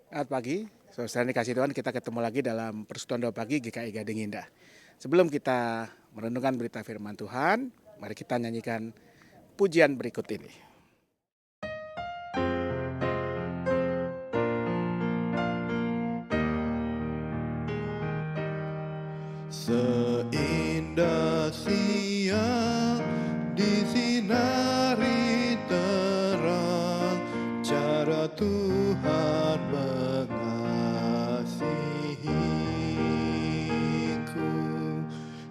Selamat pagi, saudara dikasih Tuhan, kita ketemu lagi dalam Persekutuan Doa Pagi GKI Gading Indah. Sebelum kita merenungkan berita firman Tuhan, mari kita nyanyikan pujian berikut ini. Seindah siang disinari terang, cara Tuhan mengasihiku.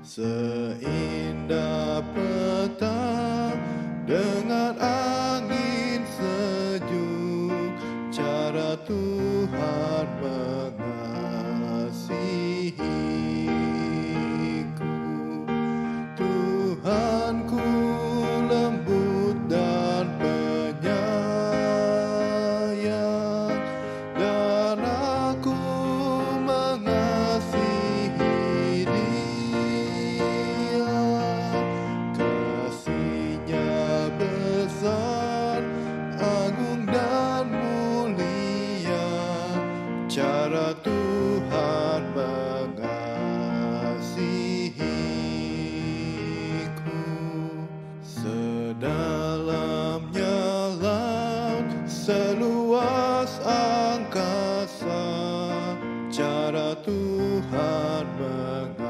Seindah petang dengan angin sejuk, cara Tuhan mengasihiku. Tuhanku lembut dan penyayang, dan aku mengasihi Dia. Kasih-Nya besar, agung dan mulia, cara Tuhan mengasihiku. Sedalamnya laut, seluas angkasa, cara Tuhan mengasihiku.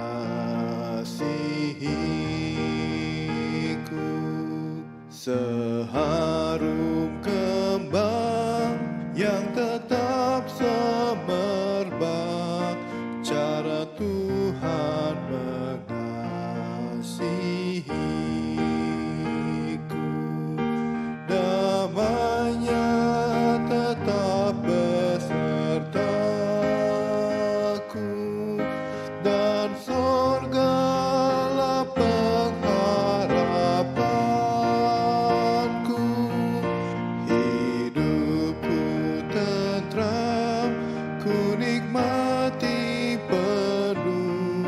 Seharum kembang yang tetap semerbak, cara Tuhan mengasihiku. Damai-Nya tetap besertaku, dan sorgalah pengharapanku. Hidupku tentram, ku nikmati penuh,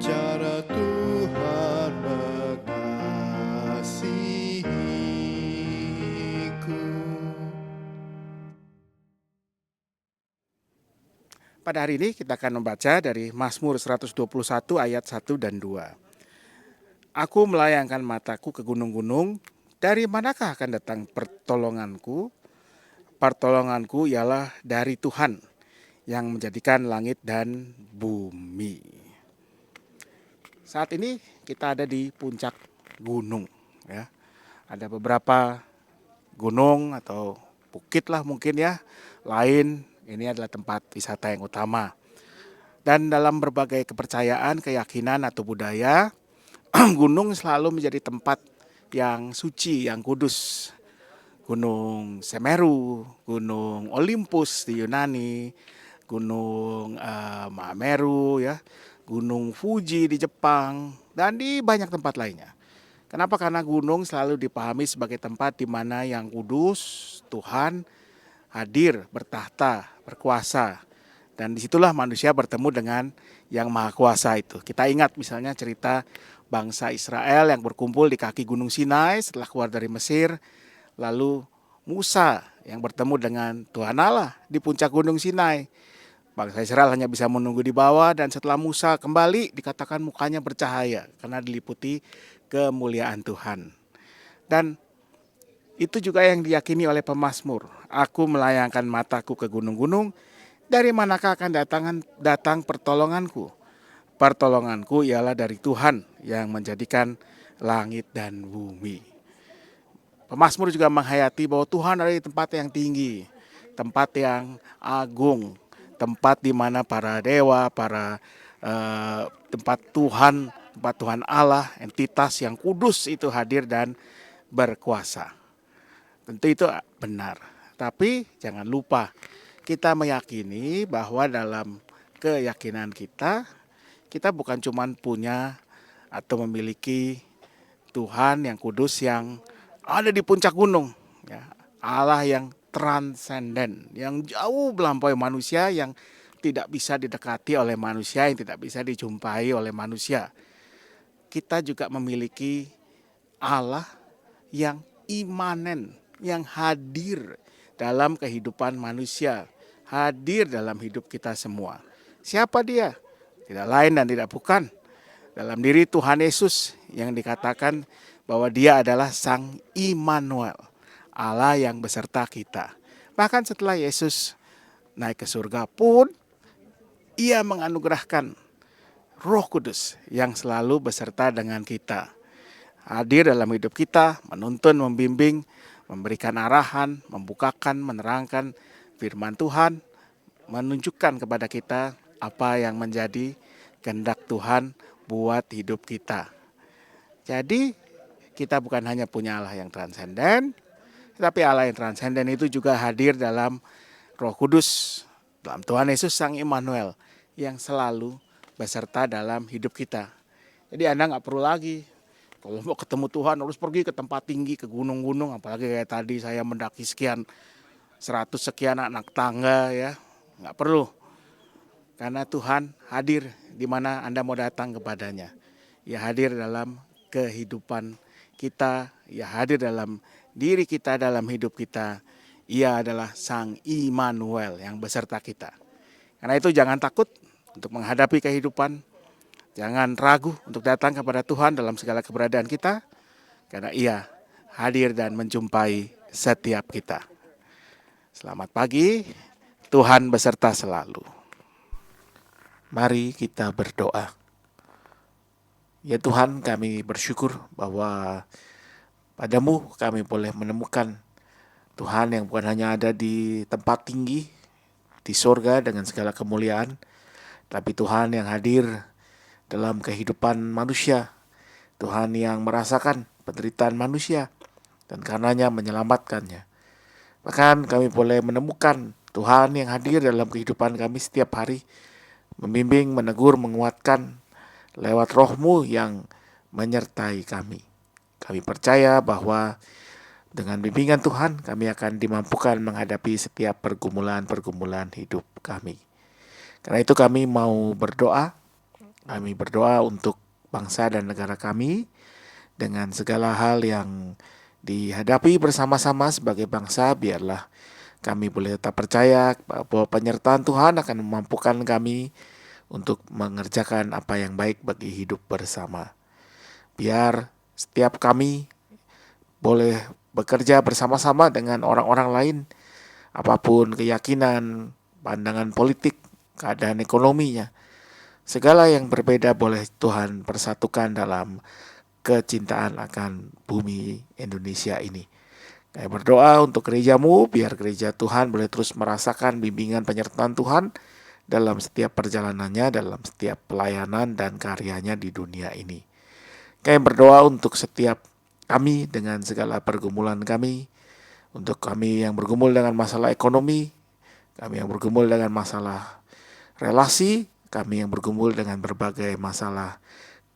cara Tuhan mengasihiku. Pada hari ini kita akan membaca dari Mazmur 121 ayat 1 dan 2. Aku melayangkan mataku ke gunung-gunung, dari manakah akan datang pertolonganku? Pertolonganku ialah dari Tuhan yang menjadikan langit dan bumi. Saat ini kita ada di puncak gunung, ya. Ada beberapa gunung atau bukit lah mungkin ya, lain ini adalah tempat wisata yang utama. Dan dalam berbagai kepercayaan, keyakinan atau budaya, gunung selalu menjadi tempat yang suci, yang kudus. Gunung Semeru, Gunung Olympus di Yunani, Gunung Mameru ya, Gunung Fuji di Jepang, dan di banyak tempat lainnya. Kenapa? Karena gunung selalu dipahami sebagai tempat di mana yang kudus, Tuhan hadir, bertahta, berkuasa. Dan disitulah manusia bertemu dengan yang maha kuasa itu. Kita ingat misalnya cerita bangsa Israel yang berkumpul di kaki Gunung Sinai setelah keluar dari Mesir. Lalu Musa yang bertemu dengan Tuhan Allah di puncak Gunung Sinai. Bangsa Israel hanya bisa menunggu di bawah, dan setelah Musa kembali dikatakan mukanya bercahaya karena diliputi kemuliaan Tuhan. Dan itu juga yang diyakini oleh pemazmur. Aku melayangkan mataku ke gunung-gunung, dari manakah akan datang pertolonganku? Pertolonganku ialah dari Tuhan yang menjadikan langit dan bumi. Pemazmur juga menghayati bahwa Tuhan ada di tempat yang tinggi, tempat yang agung, tempat di mana para dewa, tempat Tuhan Allah, entitas yang kudus itu hadir dan berkuasa. Tentu itu benar. Tapi jangan lupa, kita meyakini bahwa dalam keyakinan kita bukan cuma punya atau memiliki Tuhan yang kudus yang ada di puncak gunung, ya. Allah yang transenden, yang jauh melampaui manusia, yang tidak bisa didekati oleh manusia, yang tidak bisa dijumpai oleh manusia. Kita juga memiliki Allah yang imanen, yang hadir dalam kehidupan manusia, hadir dalam hidup kita semua. Siapa dia? Tidak lain dan tidak bukan dalam diri Tuhan Yesus yang dikatakan bahwa dia adalah Sang Immanuel, Allah yang beserta kita. Bahkan setelah Yesus naik ke surga pun, ia menganugerahkan Roh Kudus yang selalu beserta dengan kita. Hadir dalam hidup kita, menuntun, membimbing, memberikan arahan, membukakan, menerangkan firman Tuhan, menunjukkan kepada kita apa yang menjadi kehendak Tuhan buat hidup kita. Jadi kita bukan hanya punya Allah yang transenden, tetapi Allah yang transenden itu juga hadir dalam Roh Kudus, dalam Tuhan Yesus Sang Immanuel yang selalu beserta dalam hidup kita. Jadi Anda nggak perlu lagi kalau mau ketemu Tuhan harus pergi ke tempat tinggi, ke gunung-gunung, apalagi kayak tadi saya mendaki sekian 100 sekian anak tangga ya, nggak perlu. Karena Tuhan hadir di mana Anda mau datang kepadanya. Ia hadir dalam kehidupan kita, ia hadir dalam diri kita, dalam hidup kita. Ia adalah Sang Immanuel yang beserta kita. Karena itu jangan takut untuk menghadapi kehidupan. Jangan ragu untuk datang kepada Tuhan dalam segala keberadaan kita. Karena ia hadir dan menjumpai setiap kita. Selamat pagi, Tuhan beserta selalu. Mari kita berdoa. Ya Tuhan, kami bersyukur bahwa padamu kami boleh menemukan Tuhan yang bukan hanya ada di tempat tinggi, di sorga dengan segala kemuliaan, tapi Tuhan yang hadir dalam kehidupan manusia. Tuhan yang merasakan penderitaan manusia dan karenanya menyelamatkannya. Bahkan kami boleh menemukan Tuhan yang hadir dalam kehidupan kami setiap hari, membimbing, menegur, menguatkan lewat Roh-Mu yang menyertai kami. Kami percaya bahwa dengan bimbingan Tuhan kami akan dimampukan menghadapi setiap pergumulan-pergumulan hidup kami. Karena itu kami mau berdoa. Kami berdoa untuk bangsa dan negara kami dengan segala hal yang dihadapi bersama-sama sebagai bangsa. Biarlah kami boleh tetap percaya bahwa penyertaan Tuhan akan memampukan kami untuk mengerjakan apa yang baik bagi hidup bersama. Biar setiap kami boleh bekerja bersama-sama dengan orang-orang lain, apapun keyakinan, pandangan politik, keadaan ekonominya. Segala yang berbeda boleh Tuhan persatukan dalam kecintaan akan bumi Indonesia ini. Kami berdoa untuk gerejamu, biar gereja Tuhan boleh terus merasakan bimbingan penyertaan Tuhan dalam setiap perjalanannya, dalam setiap pelayanan dan karyanya di dunia ini. Kami berdoa untuk setiap kami dengan segala pergumulan kami, untuk kami yang bergumul dengan masalah ekonomi, kami yang bergumul dengan masalah relasi, kami yang bergumul dengan berbagai masalah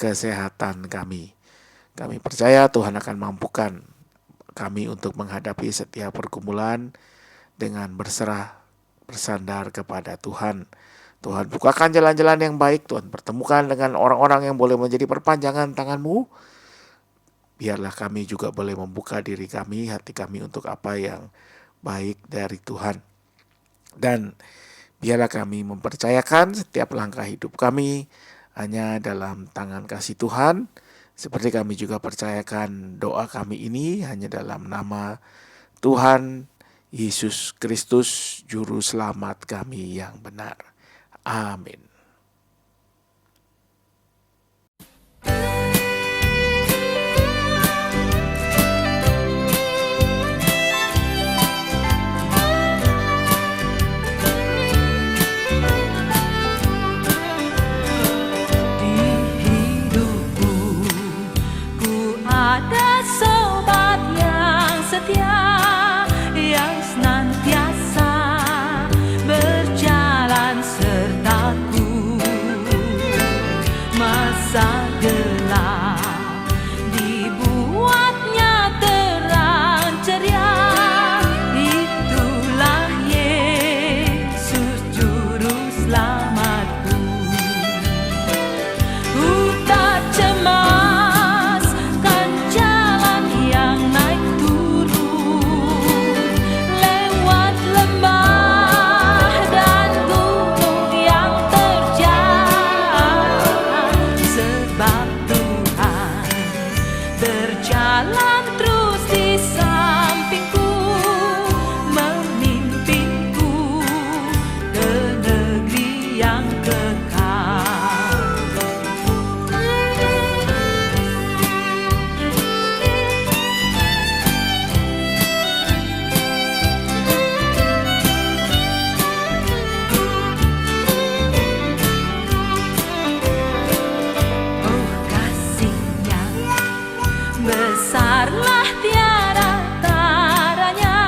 kesehatan kami. Kami percaya Tuhan akan mampukan kami untuk menghadapi setiap pergumulan dengan berserah, bersandar kepada Tuhan. Tuhan bukakan jalan-jalan yang baik, Tuhan pertemukan dengan orang-orang yang boleh menjadi perpanjangan tangan-Mu. Biarlah kami juga boleh membuka diri kami, hati kami untuk apa yang baik dari Tuhan. Dan biarlah kami mempercayakan setiap langkah hidup kami hanya dalam tangan kasih Tuhan. Seperti kami juga percayakan doa kami ini hanya dalam nama Tuhan Yesus Kristus, Juru Selamat kami yang benar. Amin. Yang senantiasa berjalan sertaku. berjalan terus di sampingku, memimpinku ke negeri yang kekal. Oh, kasih-Nya besarlah tiada taranya,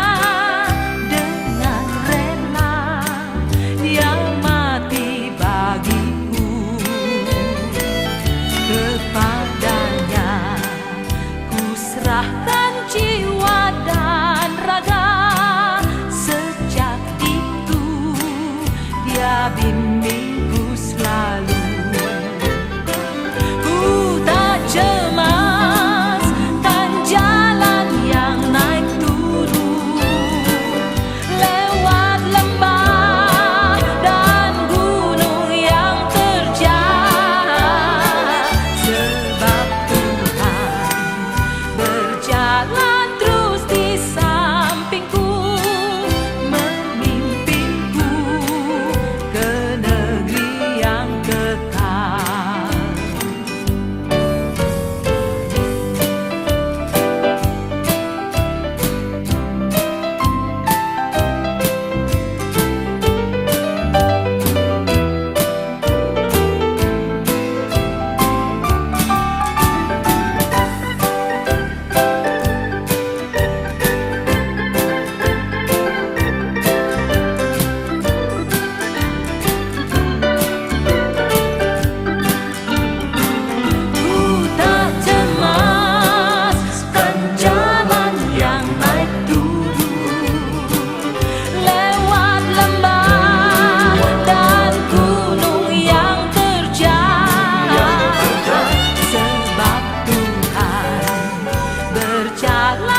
dengan rela Dia mati bagiku. Kepadanya ku serahkan jiwa dan raga, sejak itu Dia bimbingku selalu. Ku tak cemas kan jalan yang naik turun, lewat lembah dan gunung yang terjal, sebab Tuhan berjalan terus di sampingku, memimpinku ke negeri yang kekal. Ku tak cemas kan jalan yang naik turun, lewat lembah dan gunung yang terjal, sebab Tuhan berjalan